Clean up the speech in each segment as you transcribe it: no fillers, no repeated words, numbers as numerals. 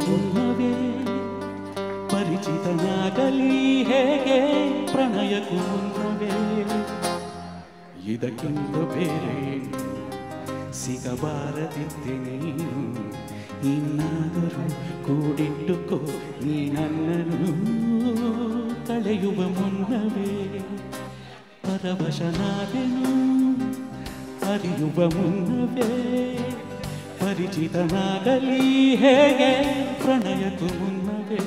ಮುನ್ನವೇ ಪರಿಚಿತನಾಗಲಿ ಹೇಗೆ ಪ್ರಣಯಕ್ಕೂ ಮುನ್ನವೇ ಇದಕ್ಕಿಂತ ಬೇರೆ ಸಿಗಬಾರದಿದ್ದೆ ನೀನು ಇನ್ನಾದರೂ ಕೂಡಿಟ್ಟುಕೋ ನೀ ನನ್ನನ್ನು ಕಳೆಯುವ ಮುನ್ನವೇ ಪರವಶನಾದೆನು ಅರಿಯುವ ಮುನ್ನವೇ ಪರಿಚಿತನಾಗಲಿ ಹೇಗೆ ಪ್ರಣಯಕ್ಕೂ ಮುನ್ನವೇ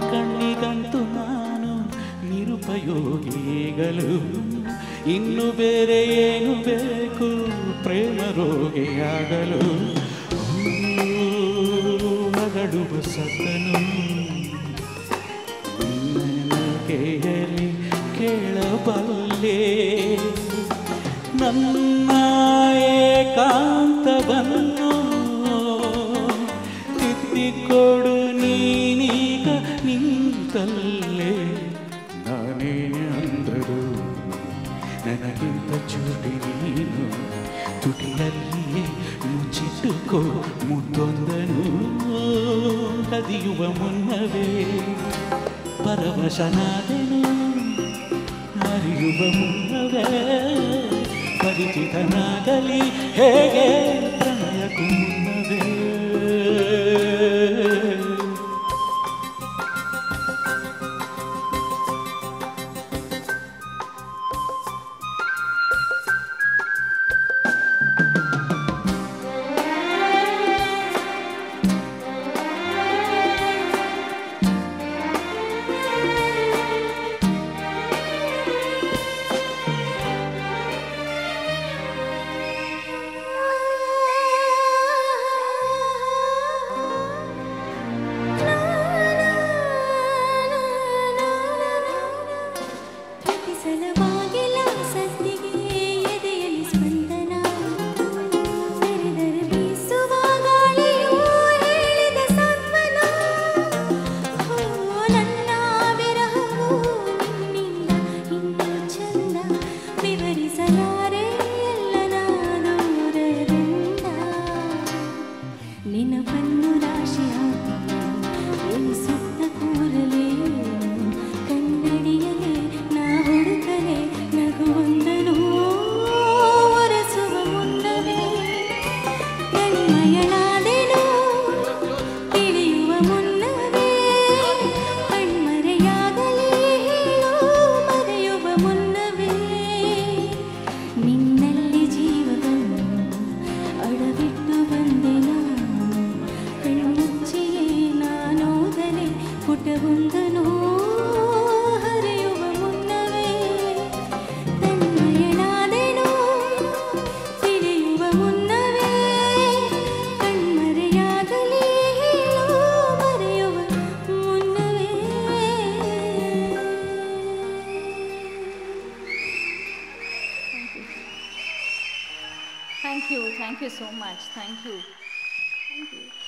ಕಣ್ಣಿಗಂತೂ ನಾನು ನಿರುಪಯೋಗಿಗಳು ಇನ್ನು ಬೇರೆ ಏನು ಬೇಕು ಪ್ರೇಮ ರೋಗಿಯಾಗಲು ಮರಳುವ ಸತ್ತನು ಕೇಳಿ ಕೇಳಬಲ್ಲೆ ನನ್ನ ಏಕಾಂತವನ್ನು ತಿದ್ದಿಕೊಡು ನೀನೀಗ ನಿಂತಲ್ಲೇ ನಾನೇ ಅಂದರು ನನಗಿಂತ ಚೂಟಿ ನೀನು ತುಟಿಯಲ್ಲಿಯೇ ಮುಚ್ಚಿಟ್ಟುಕೋ ಮುದ್ದೊಂದನು ಕದಿಯುವ ಮುನ್ನವೇ ಪರವಶನಾದೆನು ಅರಿಯುವ ಮುನ್ನವೇ ಪರಿಚಿತನಾಗಲಿ ಹೇಗೆ ಪ್ರಣಯಕ್ಕೂ ಮುನ್ನವೇ Thank you so much. Thank you.